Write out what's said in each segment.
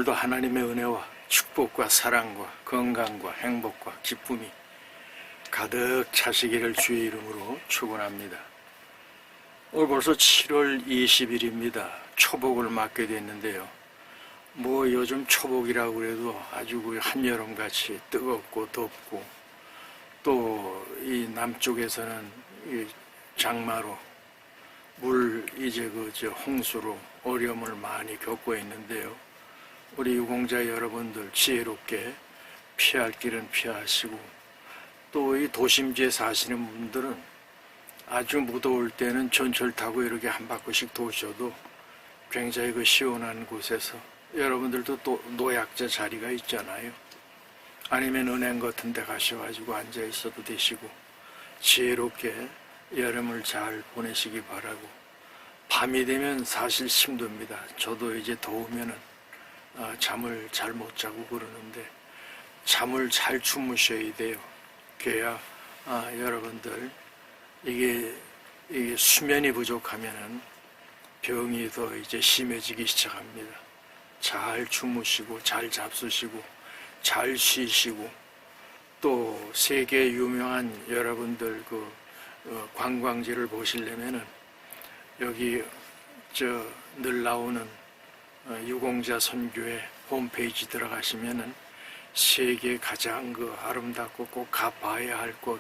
오늘도 하나님의 은혜와 축복과 사랑과 건강과 행복과 기쁨이 가득 차시기를 주의 이름으로 축원합니다. 오늘 벌써 7월 20일입니다. 초복을 맞게 됐는데요. 뭐 요즘 초복이라고 그래도 아주 한여름같이 뜨겁고 덥고, 또 이 남쪽에서는 이 장마로 이제 홍수로 어려움을 많이 겪고 있는데요. 우리 유공자 여러분들 지혜롭게 피할 길은 피하시고, 또 이 도심지에 사시는 분들은 아주 무더울 때는 전철 타고 이렇게 한 바퀴씩 도셔도 굉장히 시원한 곳에서, 여러분들도 또 노약자 자리가 있잖아요. 아니면 은행 같은 데 가셔가지고 앉아 있어도 되시고, 지혜롭게 여름을 잘 보내시기 바라고. 밤이 되면 사실 힘듭니다. 저도 이제 더우면은 잠을 잘 못 자고 그러는데, 잠을 잘 주무셔야 돼요. 그래야 여러분들 이게 수면이 부족하면은 병이 더 이제 심해지기 시작합니다. 잘 주무시고 잘 잡수시고 잘 쉬시고, 또 세계 유명한 여러분들 관광지를 보시려면은 여기 늘 나오는 유공자 선교회 홈페이지 들어가시면은 세계 가장 아름답고 꼭 가봐야 할 곳,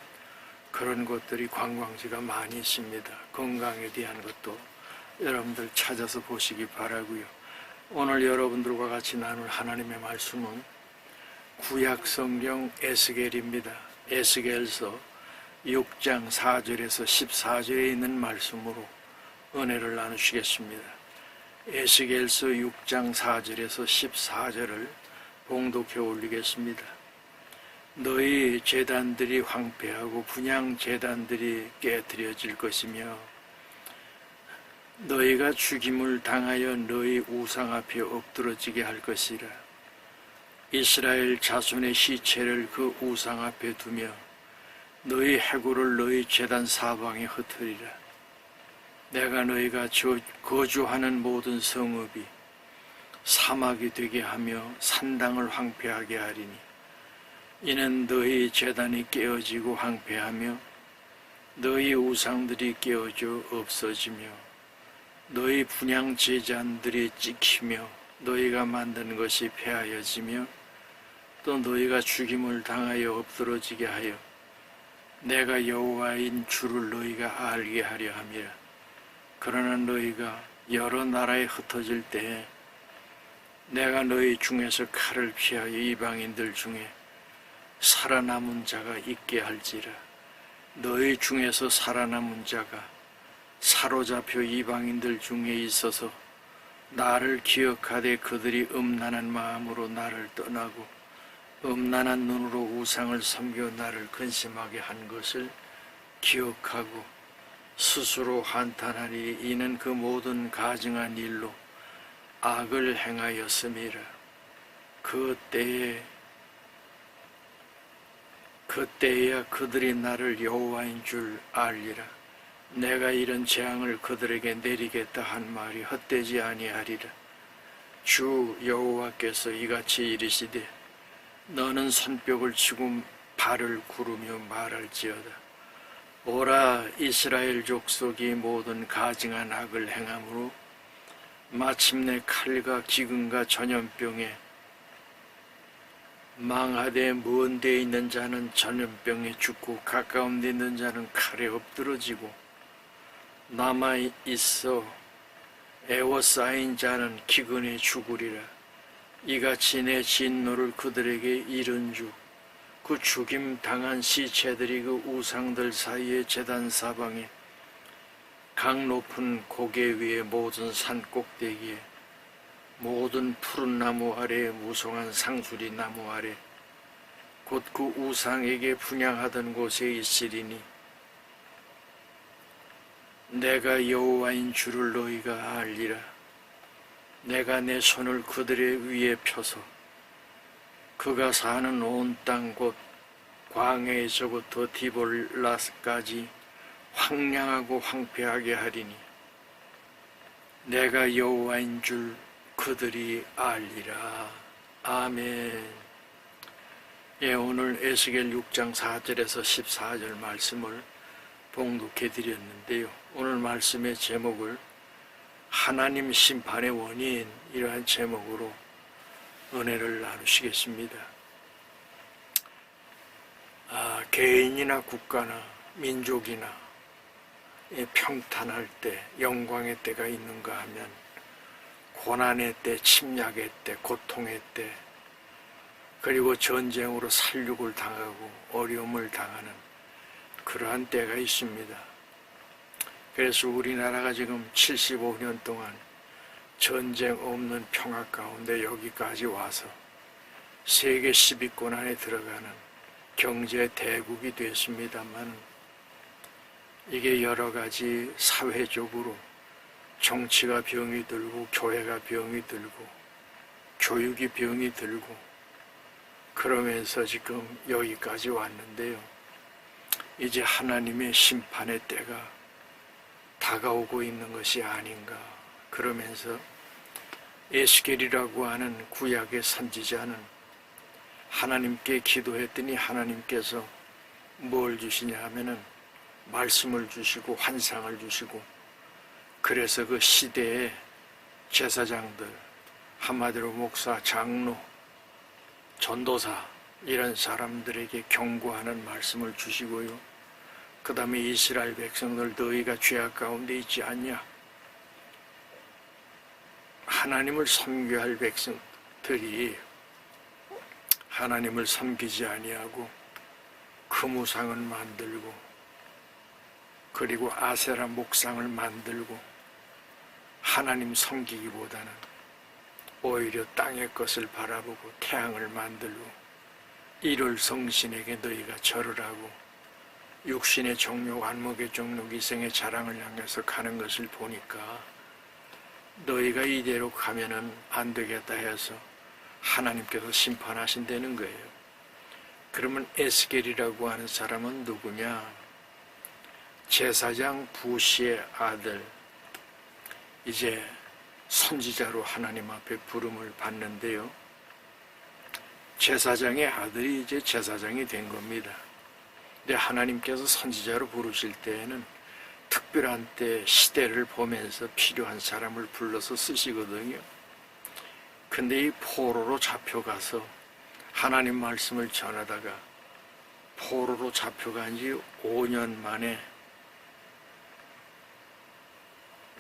그런 곳들이 관광지가 많이 있습니다. 건강에 대한 것도 여러분들 찾아서 보시기 바라고요. 오늘 여러분들과 같이 나눌 하나님의 말씀은 구약 성경 에스겔입니다. 에스겔서 6장 4절에서 14절에 있는 말씀으로 은혜를 나누시겠습니다. 에스겔서 6장 4절에서 14절을 봉독해 올리겠습니다. 너희 제단들이 황폐하고 분향 제단들이 깨트려질 것이며, 너희가 죽임을 당하여 너희 우상 앞에 엎드러지게 할 것이라. 이스라엘 자손의 시체를 그 우상 앞에 두며 너희 해골을 너희 제단 사방에 흩으리라. 내가 너희가 거주하는 모든 성읍이 사막이 되게 하며 산당을 황폐하게 하리니, 이는 너희 제단이 깨어지고 황폐하며 너희 우상들이 깨어져 없어지며 너희 분향 제단들이 찍히며 너희가 만든 것이 폐하여지며 또 너희가 죽임을 당하여 엎드러지게 하여 내가 여호와인 주를 너희가 알게 하려 함이라. 그러나 너희가 여러 나라에 흩어질 때에 내가 너희 중에서 칼을 피하여 이방인들 중에 살아남은 자가 있게 할지라. 너희 중에서 살아남은 자가 사로잡혀 이방인들 중에 있어서 나를 기억하되 그들이 음란한 마음으로 나를 떠나고 음란한 눈으로 우상을 섬겨 나를 근심하게 한 것을 기억하고 스스로 한탄하니, 이는 그 모든 가증한 일로 악을 행하였음이라. 그때야 그들이 나를 여호와인 줄 알리라. 내가 이런 재앙을 그들에게 내리겠다 한 말이 헛되지 아니하리라. 주 여호와께서 이같이 이르시되, 너는 손뼉을 치고 발을 구르며 말할지어다. 오라, 이스라엘 족속이 모든 가증한 악을 행함으로 마침내 칼과 기근과 전염병에 망하되, 먼 데 있는 자는 전염병에 죽고 가까운 데 있는 자는 칼에 엎드러지고 남아있어 애워싸인 자는 기근에 죽으리라. 이같이 내 진노를 그들에게 이른 주, 그 죽임 당한 시체들이 그 우상들 사이의 제단 사방에 강 높은 고개 위에 모든 산 꼭대기에 모든 푸른 나무 아래 무성한 상수리 나무 아래 곧 그 우상에게 분향하던 곳에 있으리니, 내가 여호와인 주를 너희가 알리라. 내가 내 손을 그들의 위에 펴서 그가 사는 온 땅 곧 광해에서부터 디볼라스까지 황량하고 황폐하게 하리니, 내가 여호와인 줄 그들이 알리라. 아멘. 예, 오늘 에스겔 6장 4절에서 14절 말씀을 봉독해 드렸는데요. 오늘 말씀의 제목을 하나님 심판의 원인, 이러한 제목으로 은혜를 나누시겠습니다. 개인이나 국가나 민족이나 평탄할 때, 영광의 때가 있는가 하면 고난의 때, 침략의 때, 고통의 때, 그리고 전쟁으로 살육을 당하고 어려움을 당하는 그러한 때가 있습니다. 그래서 우리나라가 지금 75년 동안 전쟁 없는 평화 가운데 여기까지 와서 세계 10위권 안에 들어가는 경제 대국이 됐습니다만, 이게 여러 가지 사회적으로 정치가 병이 들고, 교회가 병이 들고, 교육이 병이 들고, 그러면서 지금 여기까지 왔는데요. 이제 하나님의 심판의 때가 다가오고 있는 것이 아닌가. 그러면서 에스겔이라고 하는 구약의 선지자는 하나님께 기도했더니 하나님께서 뭘 주시냐 하면은 말씀을 주시고 환상을 주시고, 그래서 그 시대의 제사장들, 한마디로 목사, 장로, 전도사, 이런 사람들에게 경고하는 말씀을 주시고요. 그 다음에 이스라엘 백성들, 너희가 죄악 가운데 있지 않냐? 하나님을 섬겨야 할 백성들이 하나님을 섬기지 아니하고 금우상을 만들고, 그리고 아세라 목상을 만들고 하나님 섬기기보다는 오히려 땅의 것을 바라보고 태양을 만들고 이를 성신에게 너희가 절을 하고 육신의 정욕, 안목의 정욕, 이생의 자랑을 향해서 가는 것을 보니까 너희가 이대로 가면은 안 되겠다 해서 하나님께서 심판하신다는 거예요. 그러면 에스겔이라고 하는 사람은 누구냐? 제사장 부시의 아들, 이제 선지자로 하나님 앞에 부름을 받는데요. 제사장의 아들이 이제 제사장이 된 겁니다. 근데 하나님께서 선지자로 부르실 때에는 특별한 때, 시대를 보면서 필요한 사람을 불러서 쓰시거든요. 근데 이 포로로 잡혀가서 하나님 말씀을 전하다가 포로로 잡혀간 지 5년 만에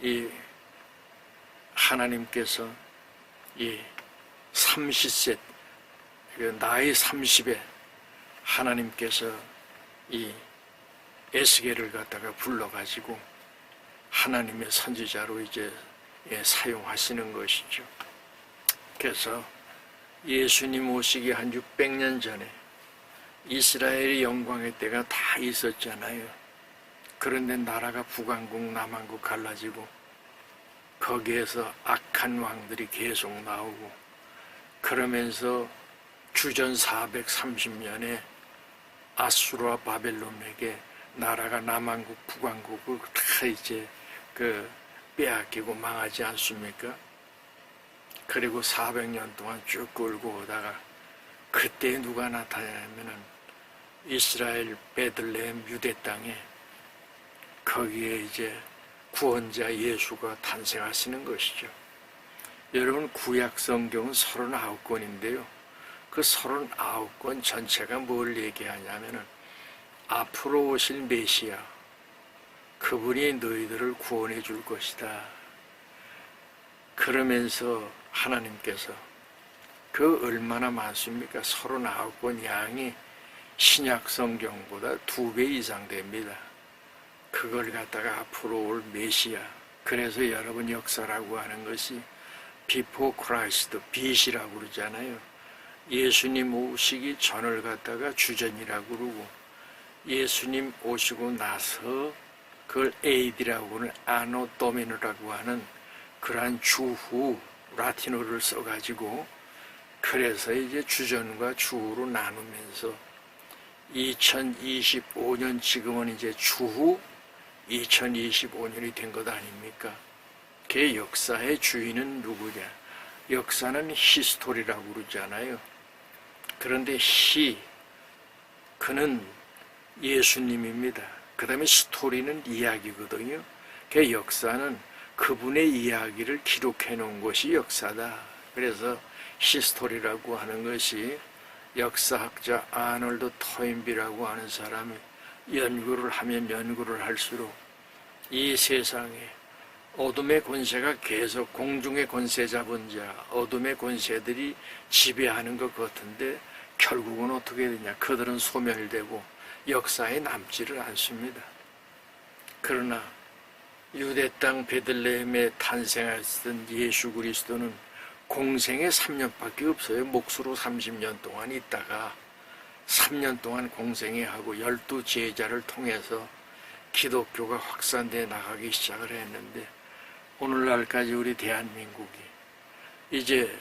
이 하나님께서 이 30세, 나이 30에 하나님께서 이 에스겔을 갖다가 불러가지고 하나님의 선지자로 이제 사용하시는 것이죠. 그래서 예수님 오시기 한 600년 전에 이스라엘의 영광의 때가 다 있었잖아요. 그런데 나라가 북왕국, 남왕국 갈라지고 거기에서 악한 왕들이 계속 나오고, 그러면서 주전 430년에 아수르와 바벨론에게 나라가 남왕국, 북왕국을 다 이제 빼앗기고 망하지 않습니까? 그리고 400년 동안 쭉 끌고 오다가 그때 누가 나타나냐면은 이스라엘 베들레헴 유대 땅에 거기에 이제 구원자 예수가 탄생하시는 것이죠. 여러분, 구약 성경은 39권인데요. 그 39권 전체가 뭘 얘기하냐면은 앞으로 오실 메시아, 그분이 너희들을 구원해 줄 것이다. 그러면서 하나님께서 그 얼마나 많습니까? 39권 양이 신약 성경보다 2배 이상 됩니다. 그걸 갖다가 앞으로 올 메시아. 그래서 여러분, 역사라고 하는 것이 before Christ, 빛이라고 그러잖아요. 예수님 오시기 전을 갖다가 주전이라고 그러고, 예수님 오시고 나서 그걸 AD라고 하는 아노 도미노라고 하는 그러한 주후, 라틴어를 써가지고, 그래서 이제 주전과 주후로 나누면서 2025년, 지금은 이제 주후 2025년이 된 것 아닙니까? 그 역사의 주인은 누구냐? 역사는 히스토리라고 그러잖아요. 그런데 그는 예수님입니다. 그 다음에 스토리는 이야기거든요. 그 역사는 그분의 이야기를 기록해 놓은 것이 역사다. 그래서 히스토리라고 하는 것이 역사학자 아놀드 토인비라고 하는 사람이 연구를 하면 연구를 할수록 이 세상에 어둠의 권세가 계속 공중의 권세 잡은 자, 어둠의 권세들이 지배하는 것 같은데 결국은 어떻게 되냐? 그들은 소멸되고 역사에 남지를 않습니다. 그러나 유대 땅 베들레헴에 탄생했던 예수 그리스도는 공생에 3년밖에 없어요. 몫으로 30년 동안 있다가 3년 동안 공생에 하고 12제자를 통해서 기독교가 확산되어 나가기 시작을 했는데 오늘날까지 우리 대한민국이 이제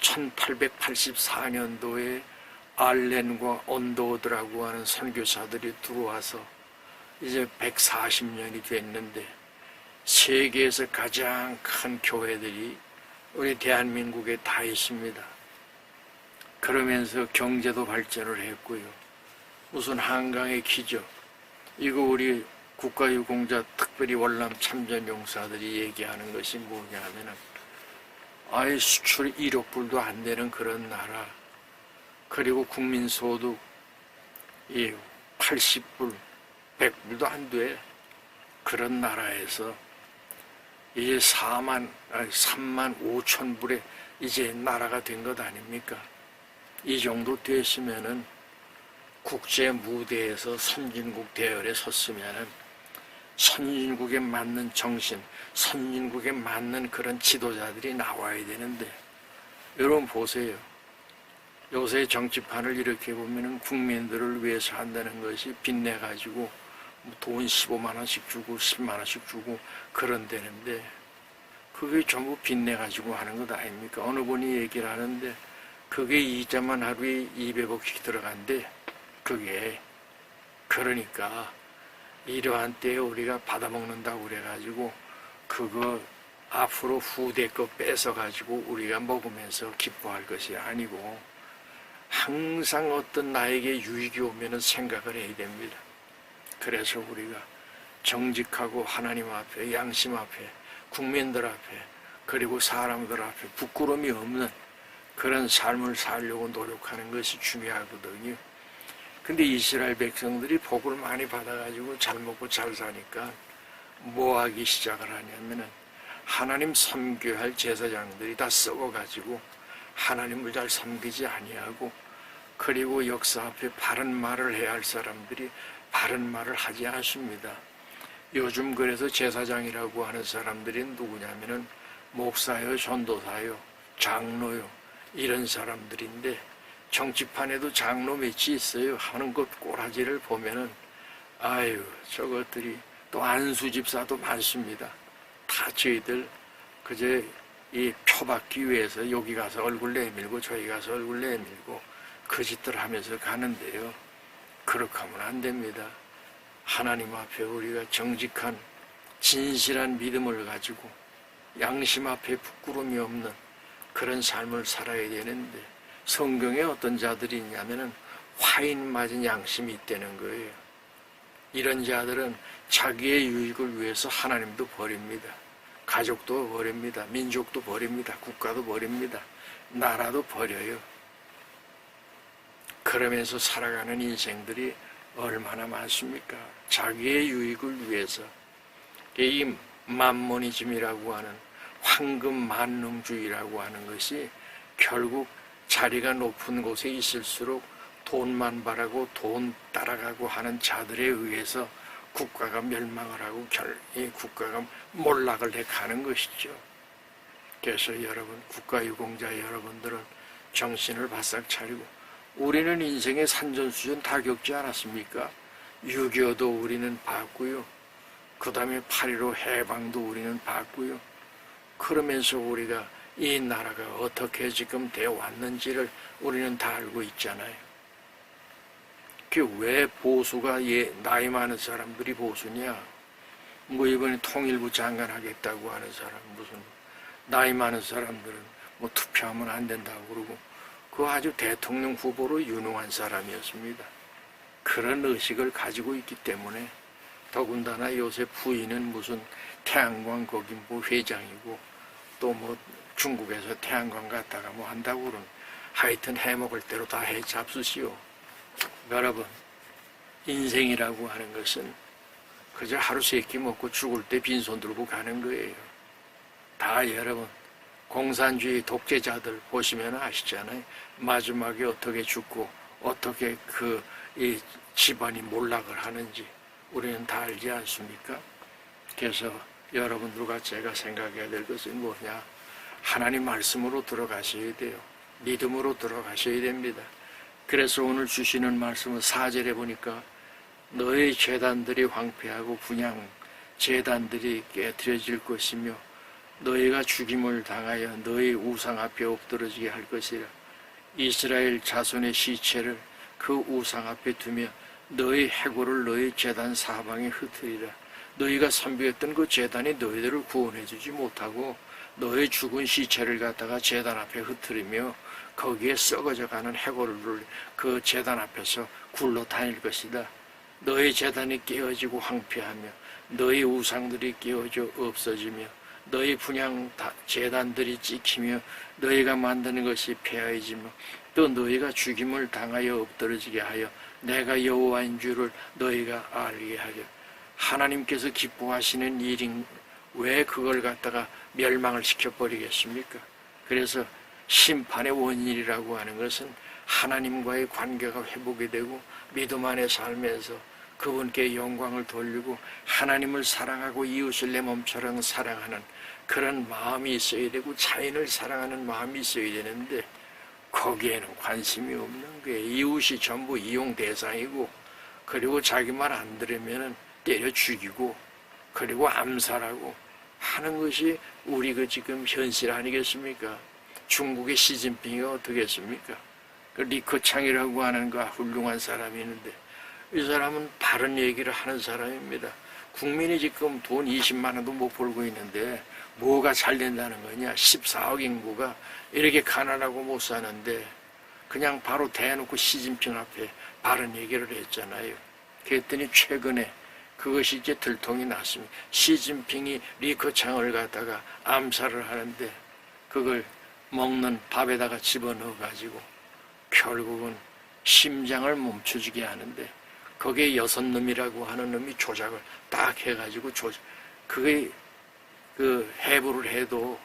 1884년도에 알렌과 언더우드라고 하는 선교사들이 들어와서 이제 140년이 됐는데 세계에서 가장 큰 교회들이 우리 대한민국에 다 있습니다. 그러면서 경제도 발전을 했고요. 무슨 한강의 기적, 이거 우리 국가유공자 특별히 월남 참전용사들이 얘기하는 것이 뭐냐 하면은 아예 수출 1억 불도 안 되는 그런 나라, 그리고 국민소득 80불, 100불도 안 돼. 그런 나라에서 이제 3만 5천 불에 이제 나라가 된 것 아닙니까? 이 정도 됐으면은 국제 무대에서 선진국 대열에 섰으면은 선진국에 맞는 정신, 선진국에 맞는 그런 지도자들이 나와야 되는데, 여러분 보세요. 요새 정치판을 이렇게 보면은 국민들을 위해서 한다는 것이 빚내가지고 돈 15만 원씩 주고 10만 원씩 주고 그런다는데, 그게 전부 빚내가지고 하는 것 아닙니까? 어느 분이 얘기를 하는데 그게 이자만 하루에 200억씩 들어간대. 그게 그러니까 이러한 때에 우리가 받아먹는다고 그래가지고 그거 앞으로 후대 거 뺏어가지고 우리가 먹으면서 기뻐할 것이 아니고 항상 어떤 나에게 유익이 오면은 생각을 해야 됩니다. 그래서 우리가 정직하고 하나님 앞에, 양심 앞에, 국민들 앞에, 그리고 사람들 앞에 부끄러움이 없는 그런 삶을 살려고 노력하는 것이 중요하거든요. 근데 이스라엘 백성들이 복을 많이 받아가지고 잘 먹고 잘 사니까 뭐 하기 시작을 하냐면은 하나님 섬겨할 제사장들이 다 썩어가지고 하나님을 잘 섬기지 아니하고, 그리고 역사 앞에 바른 말을 해야 할 사람들이 바른 말을 하지 않습니다. 요즘 그래서 제사장이라고 하는 사람들이 누구냐면은 목사요, 전도사요, 장로요, 이런 사람들인데 정치판에도 장로 몇이 있어요. 하는 것 꼬라지를 보면은 아유, 저것들이 또 안수 집사도 많습니다. 다 저희들 그저 이 표받기 위해서 여기 가서 얼굴 내밀고 저기 가서 얼굴 내밀고 그 짓들 하면서 가는데요. 그렇게 하면 안 됩니다. 하나님 앞에 우리가 정직한 진실한 믿음을 가지고 양심 앞에 부끄러움이 없는 그런 삶을 살아야 되는데, 성경에 어떤 자들이 있냐면은 화인 맞은 양심이 있다는 거예요. 이런 자들은 자기의 유익을 위해서 하나님도 버립니다. 가족도 버립니다. 민족도 버립니다. 국가도 버립니다. 나라도 버려요. 그러면서 살아가는 인생들이 얼마나 많습니까? 자기의 유익을 위해서. 이 만모니즘이라고 하는 황금 만능주의라고 하는 것이 결국 자리가 높은 곳에 있을수록 돈만 바라고 돈 따라가고 하는 자들에 의해서 국가가 멸망을 하고 국가가 몰락을 해 가는 것이죠. 그래서 여러분, 국가유공자 여러분들은 정신을 바싹 차리고, 우리는 인생의 산전수전 다 겪지 않았습니까? 6.25도 우리는 봤고요. 그 다음에 8.15 해방도 우리는 봤고요. 그러면서 우리가 이 나라가 어떻게 지금 되어 왔는지를 우리는 다 알고 있잖아요. 그 왜 보수가 나이 많은 사람들이 보수냐? 뭐 이번에 통일부 장관 하겠다고 하는 사람, 무슨 나이 많은 사람들은 뭐 투표하면 안 된다고 그러고 그 아주 대통령 후보로 유능한 사람이었습니다. 그런 의식을 가지고 있기 때문에 더군다나 요새 부인은 무슨 태양광 거기 뭐 회장이고 또 뭐 중국에서 태양광 갔다가 뭐 한다고 그러는 하여튼 해먹을 대로 다 해 잡수시오. 여러분 인생이라고 하는 것은 그저 하루 세 끼 먹고 죽을 때 빈손 들고 가는 거예요. 다 여러분 공산주의 독재자들 보시면 아시잖아요. 마지막에 어떻게 죽고 어떻게 이 집안이 몰락을 하는지 우리는 다 알지 않습니까? 그래서 여러분들과 제가 생각해야 될 것은 뭐냐? 하나님 말씀으로 들어가셔야 돼요. 믿음으로 들어가셔야 됩니다. 그래서 오늘 주시는 말씀은 4절에 보니까 너의 제단들이 황폐하고 분향 제단들이 깨트려질 것이며 너희가 죽임을 당하여 너희 우상 앞에 엎드러지게 할 것이라. 이스라엘 자손의 시체를 그 우상 앞에 두며 너희 해골을 너희 제단 사방에 흩으리라. 너희가 섬겼던 그 제단이 너희들을 구원해 주지 못하고 너희 죽은 시체를 갖다가 제단 앞에 흩으리며 거기에 썩어져 가는 해골을 그 제단 앞에서 굴러 다닐 것이다. 너희 제단이 깨어지고 황폐하며 너희 우상들이 깨어져 없어지며 너희 분향 제단들이 찍히며 너희가 만드는 것이 폐하여지며 또 너희가 죽임을 당하여 엎드러지게 하여 내가 여호와인 줄을 너희가 알게 하려. 하나님께서 기뻐하시는 일인 왜 그걸 갖다가 멸망을 시켜버리겠습니까? 그래서 심판의 원인이라고 하는 것은 하나님과의 관계가 회복이 되고 믿음 안에 살면서 그분께 영광을 돌리고 하나님을 사랑하고 이웃을 내 몸처럼 사랑하는 그런 마음이 있어야 되고 자인을 사랑하는 마음이 있어야 되는데 거기에는 관심이 없는 거예요. 이웃이 전부 이용 대상이고 그리고 자기 말 안 들으면 때려 죽이고 그리고 암살하고 하는 것이 우리 지금 현실 아니겠습니까? 중국의 시진핑이 어떻게 했습니까? 그 리커창이라고 하는 그 훌륭한 사람이 있는데 이 사람은 바른 얘기를 하는 사람입니다. 국민이 지금 돈 20만 원도 못 벌고 있는데 뭐가 잘 된다는 거냐? 14억 인구가 이렇게 가난하고 못 사는데 그냥 바로 대놓고 시진핑 앞에 바른 얘기를 했잖아요. 그랬더니 최근에 그것이 이제 들통이 났습니다. 시진핑이 리커창을 갖다가 암살을 하는데 그걸 먹는 밥에다가 집어넣어가지고 결국은 심장을 멈춰주게 하는데 거기에 6놈이라고 하는 놈이 조작을 딱 해가지고 그게 해부를 해도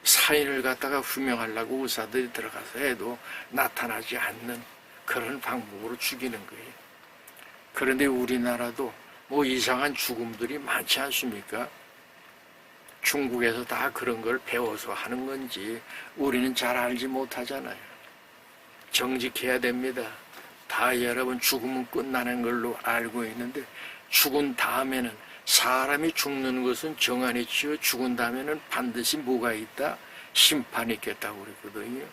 사인을 갖다가 후명하려고 의사들이 들어가서 해도 나타나지 않는 그런 방법으로 죽이는 거예요. 그런데 우리나라도 뭐 이상한 죽음들이 많지 않습니까? 중국에서 다 그런 걸 배워서 하는 건지 우리는 잘 알지 못하잖아요. 정직해야 됩니다. 다 여러분 죽으면 끝나는 걸로 알고 있는데 죽은 다음에는 사람이 죽는 것은 정한이지요. 죽은 다음에는 반드시 뭐가 있다? 심판이 있겠다고 그랬거든요.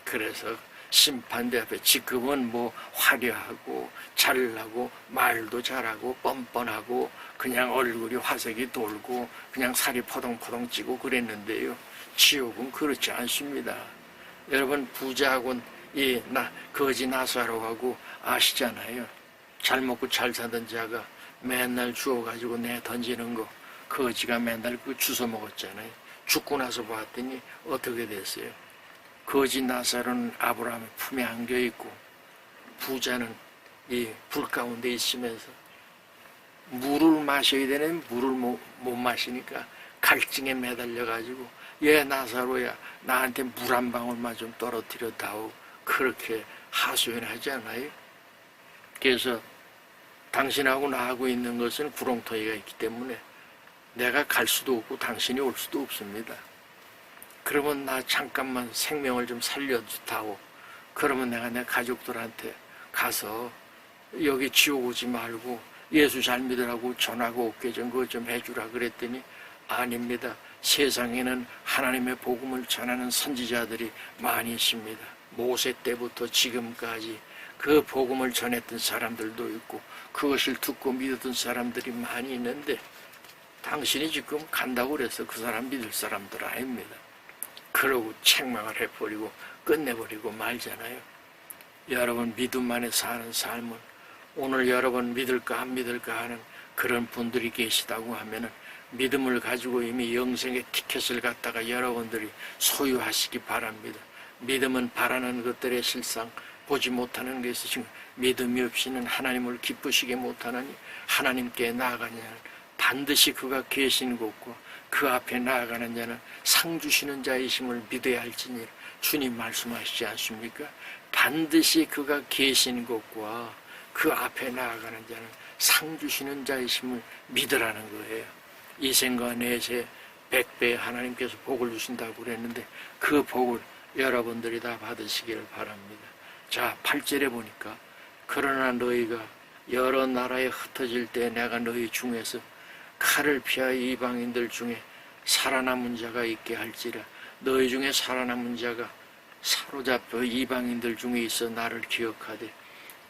그래서 심판대 앞에 지금은 뭐 화려하고 잘나고 말도 잘하고 뻔뻔하고 그냥 얼굴이 화색이 돌고 그냥 살이 포동포동 찌고 그랬는데요. 지옥은 그렇지 않습니다. 여러분 부자하고 거지 나사로하고 아시잖아요. 잘 먹고 잘 사던 자가 맨날 주워가지고 내 던지는 거 거지가 맨날 그 주워 먹었잖아요. 죽고 나서 봤더니 어떻게 됐어요? 거지 나사로는 아브라함의 품에 안겨있고 부자는 이 불 가운데 있으면서 물을 마셔야 되는 물을 못 마시니까 갈증에 매달려가지고 얘 나사로야 나한테 물 한 방울만 좀 떨어뜨려 다오 그렇게 하소연하지 않아요? 그래서 당신하고 나하고 있는 것은 구렁텅이가 있기 때문에 내가 갈 수도 없고 당신이 올 수도 없습니다. 그러면 나 잠깐만 생명을 좀 살려주다오. 그러면 내가 내 가족들한테 가서 여기 지옥 오지 말고 예수 잘 믿으라고 전하고 올게 좀 그거 좀 해주라 그랬더니 아닙니다. 세상에는 하나님의 복음을 전하는 선지자들이 많이 있습니다. 모세 때부터 지금까지 그 복음을 전했던 사람들도 있고 그것을 듣고 믿었던 사람들이 많이 있는데 당신이 지금 간다고 그래서 그 사람 믿을 사람들 아닙니다. 그러고 책망을 해버리고 끝내버리고 말잖아요. 여러분 믿음 안에 사는 삶은 오늘 여러분 믿을까 안 믿을까 하는 그런 분들이 계시다고 하면은 믿음을 가지고 이미 영생의 티켓을 갖다가 여러분들이 소유하시기 바랍니다. 믿음은 바라는 것들의 실상 보지 못하는 것이 지금 믿음이 없이는 하나님을 기쁘시게 못하나니 하나님께 나아가는 자는 반드시 그가 계신 곳과 그 앞에 나아가는 자는 상 주시는 자이심을 믿어야 할지니 주님 말씀하시지 않습니까? 반드시 그가 계신 곳과 그 앞에 나아가는 자는 상 주시는 자이심을 믿으라는 거예요. 이생과 내세 100배 하나님께서 복을 주신다고 그랬는데 그 복을 여러분들이 다 받으시기를 바랍니다. 자, 8절에 보니까 그러나 너희가 여러 나라에 흩어질 때 내가 너희 중에서 칼을 피하여 이방인들 중에 살아남은 자가 있게 할지라. 너희 중에 살아남은 자가 사로잡혀 이방인들 중에 있어 나를 기억하되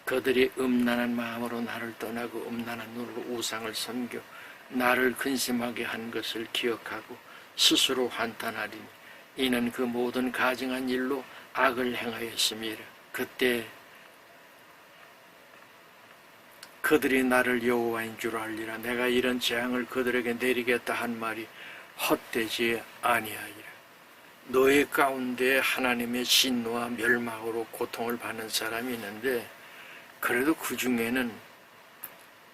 그들이 음란한 마음으로 나를 떠나고 음란한 눈으로 우상을 섬겨 나를 근심하게 한 것을 기억하고 스스로 한탄하리니 이는 그 모든 가증한 일로 악을 행하였음이라. 그때 그들이 나를 여호와인 줄 알리라. 내가 이런 재앙을 그들에게 내리겠다 한 말이 헛되지 아니하리라. 너희 가운데 하나님의 진노와 멸망으로 고통을 받는 사람이 있는데 그래도 그 중에는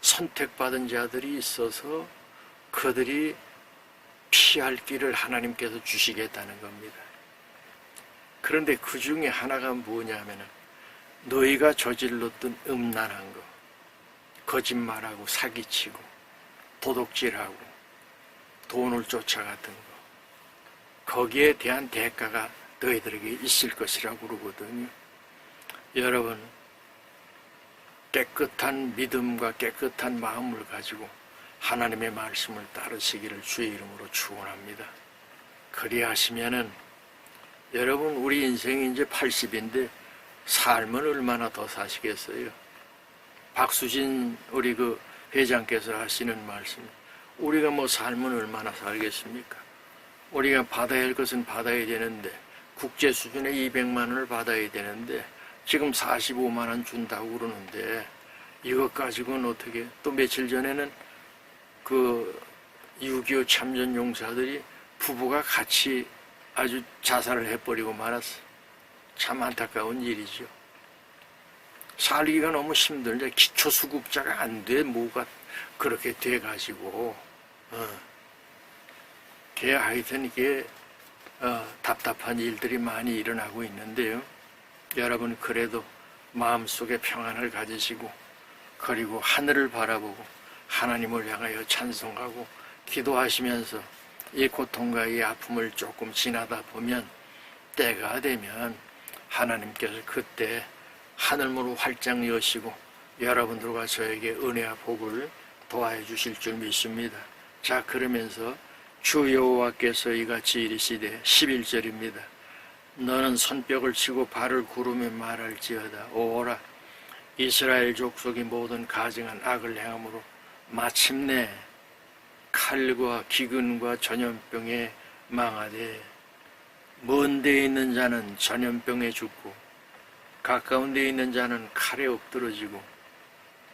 선택받은 자들이 있어서 그들이 피할 길을 하나님께서 주시겠다는 겁니다. 그런데 그 중에 하나가 뭐냐면은 너희가 저질렀던 음란한 거, 거짓말하고 사기치고 도둑질하고 돈을 쫓아갔던 거, 거기에 대한 대가가 너희들에게 있을 것이라고 그러거든요. 여러분, 깨끗한 믿음과 깨끗한 마음을 가지고 하나님의 말씀을 따르시기를 주의 이름으로 축원합니다. 그리하시면은 여러분, 우리 인생이 이제 80인데 삶은 얼마나 더 사시겠어요? 박수진 우리 그 회장께서 하시는 말씀, 우리가 뭐 삶은 얼마나 살겠습니까? 우리가 받아야 할 것은 받아야 되는데 국제 수준의 200만 원을 받아야 되는데 지금 45만 원 준다고 그러는데 이것 가지고는 어떻게, 또 며칠 전에는 그 6.25 참전 용사들이 부부가 같이 아주 자살을 해버리고 말았어. 참 안타까운 일이죠. 살기가 너무 힘들죠. 기초수급자가 안 돼. 뭐가 그렇게 돼가지고 하여튼 이게 답답한 일들이 많이 일어나고 있는데요. 여러분, 그래도 마음속에 평안을 가지시고 그리고 하늘을 바라보고 하나님을 향하여 찬송하고 기도하시면서 이 고통과 이 아픔을 조금 지나다 보면 때가 되면 하나님께서 그때 하늘문을 활짝 여시고 여러분들과 저에게 은혜와 복을 도와해 주실 줄 믿습니다. 자, 그러면서 주 여호와께서 이같이 이르시되 11절입니다. 너는 손뼉을 치고 발을 구르며 말할지어다. 오라, 이스라엘 족속이 모든 가증한 악을 행함으로 마침내 칼과 기근과 전염병에 망하되 먼 데 있는 자는 전염병에 죽고 가까운 데 있는 자는 칼에 엎드러지고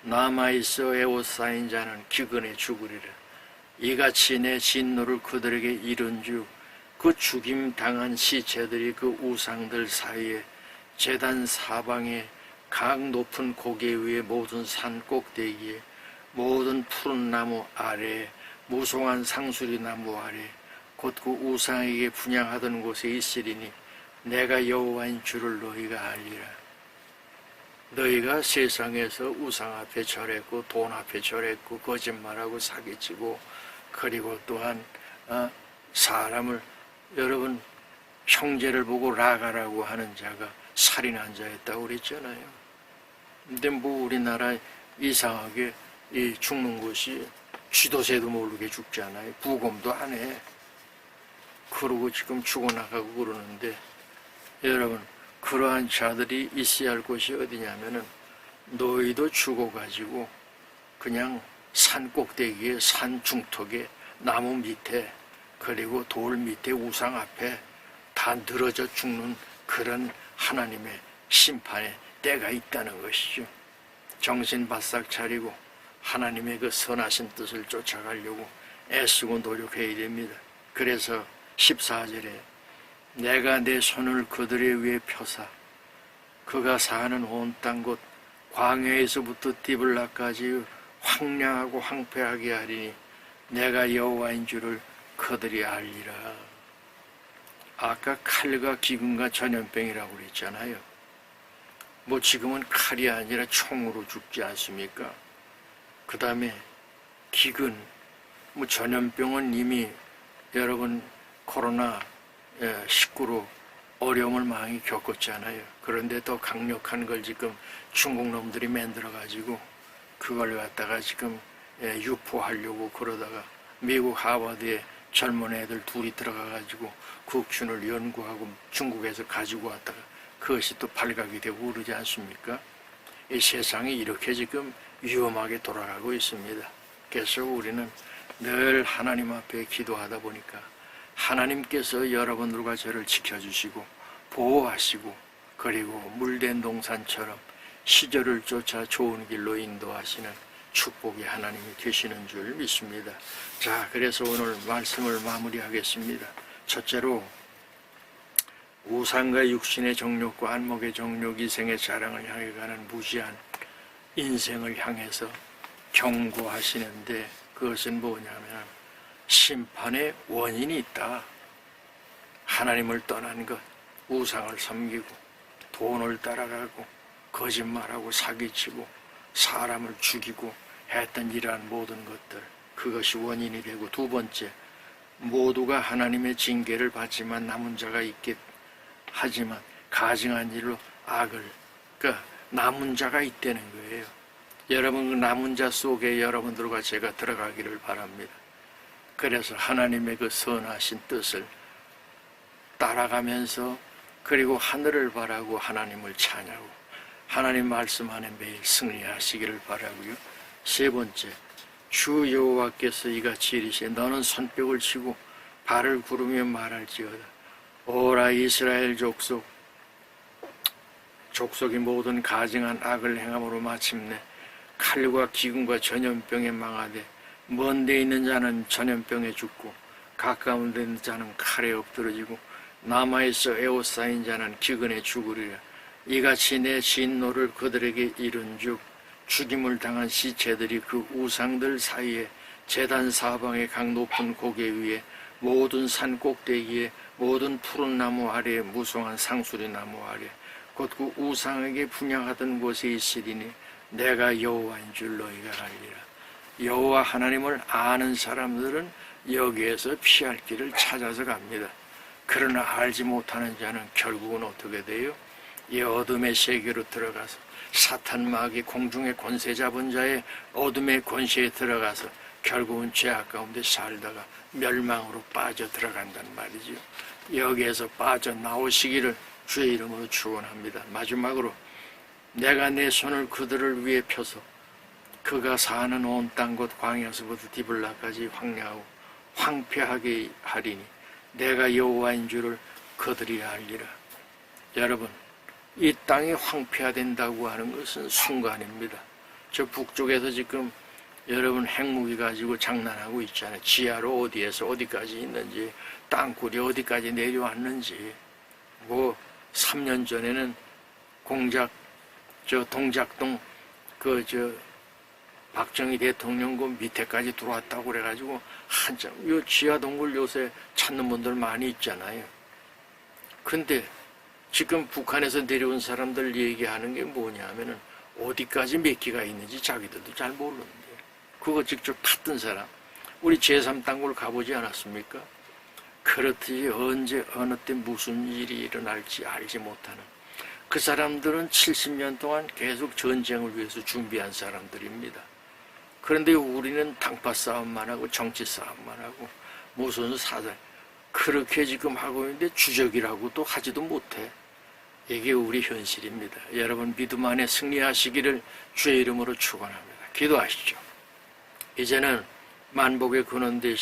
남아있어 애워싸인 자는 기근에 죽으리라. 이같이 내 진노를 그들에게 이른즉 그 죽임 당한 시체들이 그 우상들 사이에 제단 사방에 각 높은 고개 위에 모든 산 꼭대기에 모든 푸른 나무 아래 무송한 상수리 나무 아래 곧 그 우상에게 분향하던 곳에 있으리니 내가 여호와인 줄을 너희가 알리라. 너희가 세상에서 우상 앞에 절했고 돈 앞에 절했고 거짓말하고 사기치고 그리고 또한 사람을, 여러분, 형제를 보고 라가라고 하는 자가 살인한 자였다고 그랬잖아요. 근데 뭐 우리나라 이상하게 이 죽는 것이 쥐도새도 모르게 죽잖아요. 부검도 안 해. 그러고 지금 죽어나가고 그러는데 여러분, 그러한 자들이 있어야 할 곳이 어디냐면은 너희도 죽어가지고 그냥 산 꼭대기에, 산 중턱에, 나무 밑에, 그리고 돌 밑에, 우상 앞에 다 늘어져 죽는 그런 하나님의 심판의 때가 있다는 것이죠. 정신 바싹 차리고 하나님의 그 선하신 뜻을 쫓아가려고 애쓰고 노력해야 됩니다. 그래서 14절에 내가 내 손을 그들의 위에 펴사 그가 사는 온 땅 곧 광야에서부터 디블라까지 황량하고 황폐하게 하리니 내가 여호와인 줄을 그들이 알리라. 아까 칼과 기근과 전염병이라고 그랬잖아요. 뭐 지금은 칼이 아니라 총으로 죽지 않습니까? 그 다음에 기근, 뭐 전염병은 이미 여러분 코로나19로 어려움을 많이 겪었잖아요. 그런데 더 강력한 걸 지금 중국 놈들이 만들어가지고 그걸 갖다가 지금 유포하려고 그러다가 미국 하버드에 젊은 애들 둘이 들어가가지고 국균을 연구하고 중국에서 가지고 왔다가 그것이 또 발각이 되고 그러지 않습니까? 이 세상이 이렇게 지금 위험하게 돌아가고 있습니다. 그래서 우리는 늘 하나님 앞에 기도하다 보니까 하나님께서 여러분들과 저를 지켜주시고 보호하시고 그리고 물된 동산처럼 시절을 쫓아 좋은 길로 인도하시는 축복의 하나님이 되시는 줄 믿습니다. 자, 그래서 오늘 말씀을 마무리하겠습니다. 첫째로 우상과 육신의 정욕과 안목의 정욕, 이생의 자랑을 향해 가는 무지한 인생을 향해서 경고하시는데 그것은 뭐냐면 심판의 원인이 있다. 하나님을 떠난 것, 우상을 섬기고 돈을 따라가고 거짓말하고 사기치고 사람을 죽이고 했던 이러한 모든 것들, 그것이 원인이 되고, 두 번째, 모두가 하나님의 징계를 받지만 남은 자가 있겠 하지만 가증한 일로 악을, 그러니까 남은 자가 있다는 거예요. 여러분 그 남은 자 속에 여러분들과 제가 들어가기를 바랍니다. 그래서 하나님의 그 선하신 뜻을 따라가면서 그리고 하늘을 바라고 하나님을 찬양하고 하나님 말씀 안에 매일 승리하시기를 바라고요. 세 번째, 주 여호와께서 이같이 이르시되 너는 손뼉을 치고 발을 구르며 말할지어다. 오라 이스라엘 족속이 모든 가증한 악을 행함으로 마침내 칼과 기근과 전염병에 망하되 먼 데 있는 자는 전염병에 죽고 가까운 데 있는 자는 칼에 엎드러지고 남아있어 에워싸인 자는 기근에 죽으리라. 이같이 내 진노를 그들에게 이른즉 죽임을 당한 시체들이 그 우상들 사이에 제단 사방의 각 높은 고개 위에 모든 산 꼭대기에 모든 푸른 나무 아래에 무성한 상수리 나무 아래 곧 그 우상에게 분향하던 곳에 있으리니 내가 여호와인 줄 너희가 알리라. 여호와 하나님을 아는 사람들은 여기에서 피할 길을 찾아서 갑니다. 그러나 알지 못하는 자는 결국은 어떻게 돼요? 이 어둠의 세계로 들어가서 사탄 마귀 공중의 권세 잡은 자의 어둠의 권세에 들어가서 결국은 죄악 가운데 살다가 멸망으로 빠져 들어간단 말이죠. 여기에서 빠져나오시기를 주의 이름으로 축원합니다. 마지막으로 내가 내 손을 그들을 위해 펴서 그가 사는 온 땅 곧 광야에서부터 디블라까지 황량하고 황폐하게 하리니 내가 여호와인 줄을 그들이 알리라. 여러분, 이 땅이 황폐화된다고 하는 것은 순간입니다. 저 북쪽에서 지금 여러분 핵무기 가지고 장난하고 있잖아요. 지하로 어디에서 어디까지 있는지, 땅굴이 어디까지 내려왔는지. 뭐 3년 전에는 동작동 박정희 대통령 그 밑에까지 들어왔다고 그래가지고 한참 요 지하 동굴 요새 찾는 분들 많이 있잖아요. 근데 지금 북한에서 내려온 사람들 얘기하는 게 뭐냐면은 어디까지 몇 기가 있는지 자기들도 잘 모르는데 그거 직접 봤던 사람, 우리 제3땅굴 가보지 않았습니까? 그렇듯이 언제 어느 때 무슨 일이 일어날지 알지 못하는 그 사람들은 70년 동안 계속 전쟁을 위해서 준비한 사람들입니다. 그런데 우리는 당파 싸움만 하고 정치 싸움만 하고 무슨 사상 그렇게 지금 하고 있는데 주적이라고도 하지도 못해. 이게 우리 현실입니다. 여러분 믿음 안에 승리하시기를 주의 이름으로 축원합니다. 기도하시죠. 이제는 만복의 근원 되신